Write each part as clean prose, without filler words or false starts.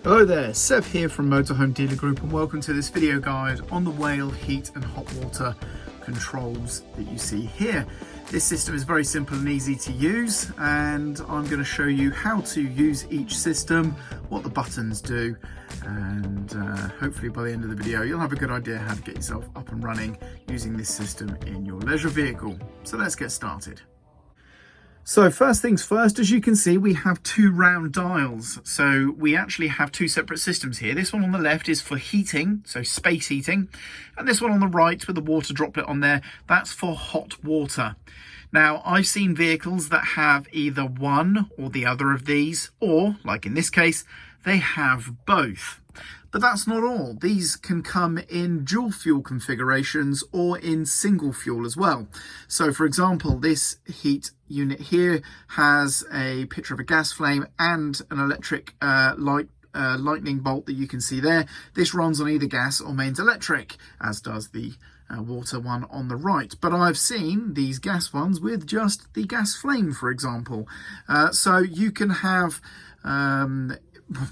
Hello there, Sev here from Motorhome Dealer Group, and welcome to this video guide on the Whale heat and hot water controls that you see here. This system is very simple and easy to use, and I'm going to show you how to use each system, what the buttons do, and hopefully by the end of the video you'll have a good idea how to get yourself up and running using this system in your leisure vehicle. So let's get started. So first things first, as you can see, we have two round dials. So we actually have two separate systems here. This one on the left is for heating, so space heating. And this one on the right with the water droplet on there, that's for hot water. Now, I've seen vehicles that have either one or the other of these, or like in this case, they have both. But that's not all. These can come in dual fuel configurations or in single fuel as well. So for example, this heat unit here has a picture of a gas flame and an electric lightning bolt that you can see there. This runs on either gas or mains electric, as does the water one on the right. But I've seen these gas ones with just the gas flame, for example. So you can have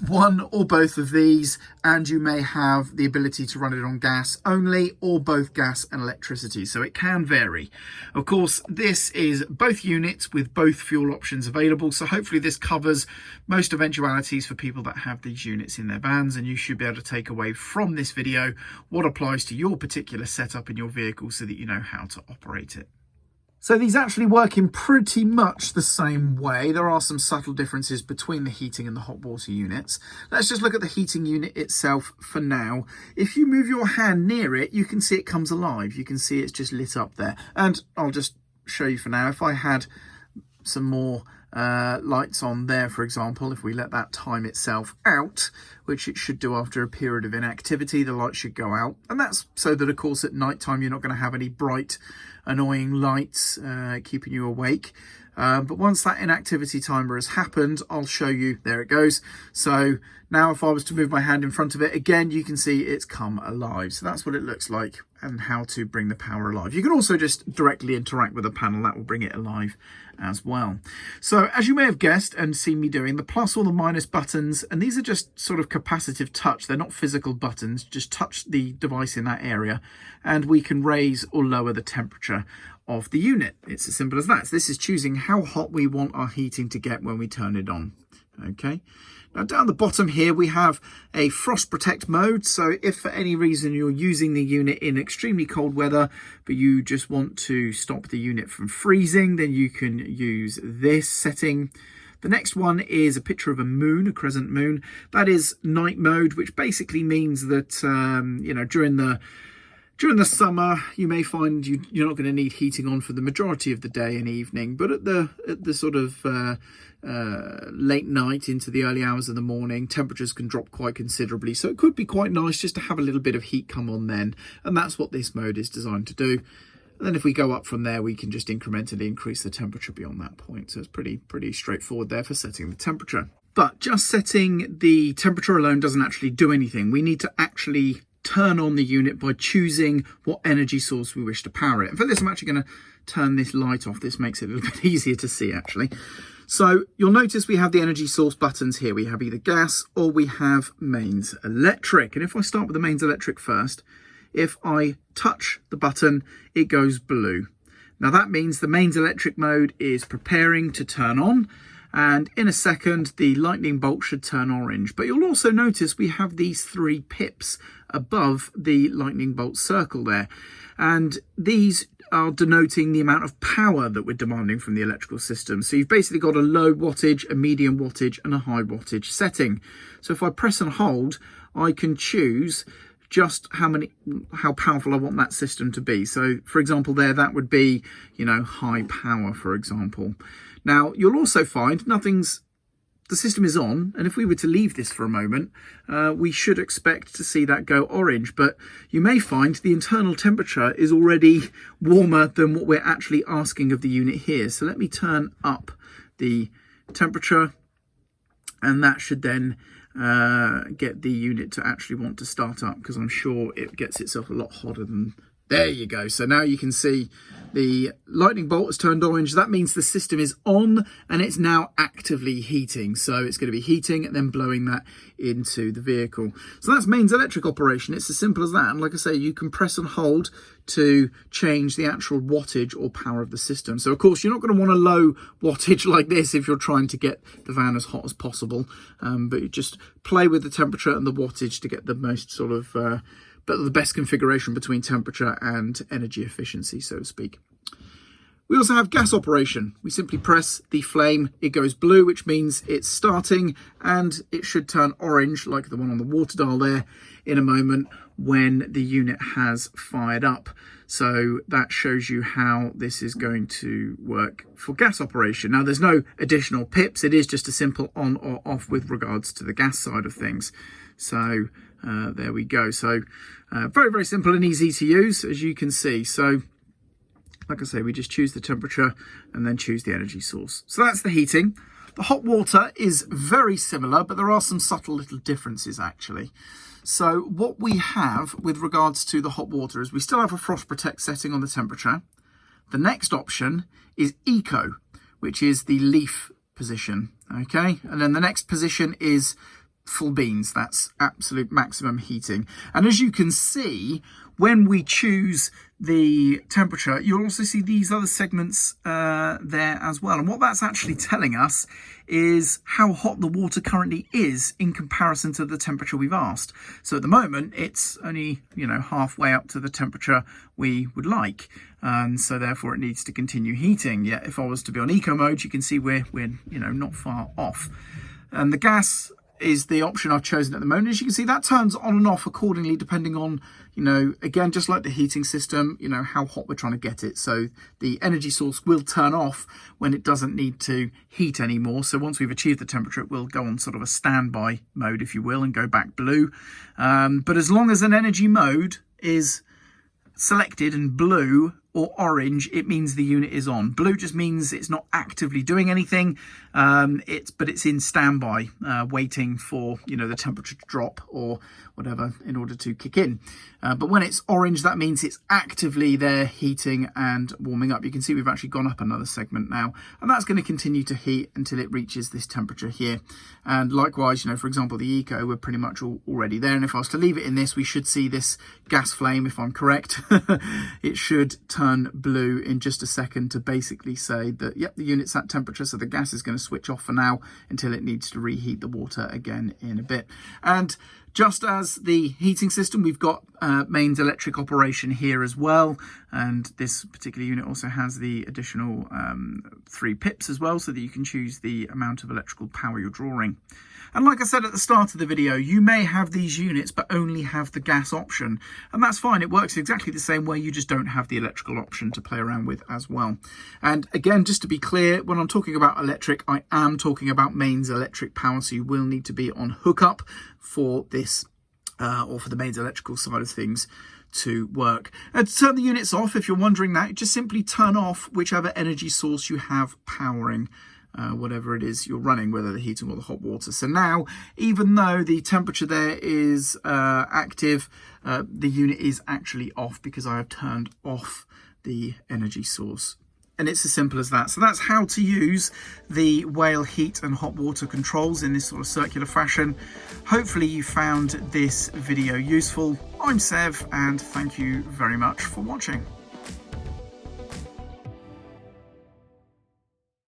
one or both of these, and you may have the ability to run it on gas only or both gas and electricity, so it can vary. Of course, this is both units with both fuel options available, so hopefully this covers most eventualities for people that have these units in their vans, and you should be able to take away from this video what applies to your particular setup in your vehicle so that you know how to operate it. So these actually work in pretty much the same way. There are some subtle differences between the heating and the hot water units. Let's just look at the heating unit itself for now. If you move your hand near it, you can see it comes alive. You can see it's just lit up there. And I'll just show you for now. If I had some more lights on there, for example, if we let that time itself out, which it should do after a period of inactivity, the light should go out. And that's so that, of course, at night time you're not going to have any bright annoying lights keeping you awake. But once that inactivity timer has happened, I'll show you. There it goes. So now if I was to move my hand in front of it again, you can see it's come alive. So that's what it looks like and how to bring the power alive. You can also just directly interact with the panel. That will bring it alive as well. So as you may have guessed and seen me doing, the plus or the minus buttons, and these are just sort of capacitive touch. They're not physical buttons. Just touch the device in that area and we can raise or lower the temperature of the unit. It's as simple as that. So this is choosing how hot we want our heating to get when we turn it on. Okay. Now down the bottom here we have a frost protect mode. So if for any reason you're using the unit in extremely cold weather, but you just want to stop the unit from freezing, then you can use this setting. The next one is a picture of a moon, a crescent moon. That is night mode, which basically means that you know, during the summer, you may find you're not going to need heating on for the majority of the day and evening, but at the sort of late night into the early hours of the morning, temperatures can drop quite considerably. So it could be quite nice just to have a little bit of heat come on then, and that's what this mode is designed to do. And then if we go up from there, we can just incrementally increase the temperature beyond that point. So it's pretty straightforward there for setting the temperature. But just setting the temperature alone doesn't actually do anything. We need to actually turn on the unit by choosing what energy source we wish to power it. And for this, I'm actually going to turn this light off. This makes it a little bit easier to see, actually. So you'll notice we have the energy source buttons here. We have either gas or we have mains electric. And if I start with the mains electric first, if I touch the button, it goes blue. Now that means the mains electric mode is preparing to turn on. And in a second, the lightning bolt should turn orange. But you'll also notice we have these three pips above the lightning bolt circle there. And these are denoting the amount of power that we're demanding from the electrical system. So you've basically got a low wattage, a medium wattage, and a high wattage setting. So if I press and hold, I can choose just how powerful I want that system to be. So for example there, that would be, you know, high power, for example. Now you'll also find the system is on, and if we were to leave this for a moment, we should expect to see that go orange, but you may find the internal temperature is already warmer than what we're actually asking of the unit here. So let me turn up the temperature, and that should then get the unit to actually want to start up, because I'm sure it gets itself a lot hotter than There you go. So now you can see the lightning bolt has turned orange. That means the system is on and it's now actively heating. So it's going to be heating and then blowing that into the vehicle. So that's mains electric operation. It's as simple as that. And like I say, you can press and hold to change the actual wattage or power of the system. So of course, you're not going to want a low wattage like this if you're trying to get the van as hot as possible. But you just play with the temperature and the wattage to get the most sort of but the best configuration between temperature and energy efficiency, so to speak. We also have gas operation. We simply press the flame, it goes blue, which means it's starting, and it should turn orange, like the one on the water dial there, in a moment when the unit has fired up. So that shows you how this is going to work for gas operation. Now, there's no additional pips. It is just a simple on or off with regards to the gas side of things. So there we go. So very, very simple and easy to use, as you can see. So like I say, we just choose the temperature and then choose the energy source. So that's the heating. The hot water is very similar, but there are some subtle little differences actually. So what we have with regards to the hot water is we still have a frost protect setting on the temperature. The next option is eco, which is the leaf position. Okay, and then the next position is full beans. That's absolute maximum heating. And as you can see, when we choose the temperature, you'll also see these other segments there as well. And what that's actually telling us is how hot the water currently is in comparison to the temperature we've asked. So at the moment, it's only, halfway up to the temperature we would like. And so therefore it needs to continue heating. Yet if I was to be on eco mode, you can see we're not far off. And the gas is the option I've chosen at the moment. As you can see, that turns on and off accordingly, depending on, again, just like the heating system, how hot we're trying to get it. So the energy source will turn off when it doesn't need to heat anymore. So once we've achieved the temperature, it will go on sort of a standby mode, if you will, and go back blue. But as long as an energy mode is selected and blue or orange, it means the unit is on. Blue just means it's not actively doing anything, but it's in standby, waiting for the temperature to drop or whatever in order to kick in. But when it's orange, that means it's actively there heating and warming up. You can see we've actually gone up another segment now, and that's going to continue to heat until it reaches this temperature here. And likewise, for example, the eco, we're pretty much already there. And if I was to leave it in this, we should see this gas flame, if I'm correct. It should turn blue in just a second to basically say that, yep, the unit's at temperature, so the gas is going to switch off for now until it needs to reheat the water again in a bit. And just as the heating system, we've got mains electric operation here as well. And this particular unit also has the additional 3 pips as well, so that you can choose the amount of electrical power you're drawing. And like I said at the start of the video, you may have these units but only have the gas option. And that's fine. It works exactly the same way. You just don't have the electrical option to play around with as well. And again, just to be clear, when I'm talking about electric, I am talking about mains electric power. So you will need to be on hookup for this or for the mains electrical side of things to work. And to turn the units off, if you're wondering that, just simply turn off whichever energy source you have powering whatever it is you're running, whether the heating or the hot water. So now, even though the temperature there is active, the unit is actually off because I have turned off the energy source. And it's as simple as that. So that's how to use the Whale heat and hot water controls in this sort of circular fashion. Hopefully you found this video useful. I'm Sev, and thank you very much for watching.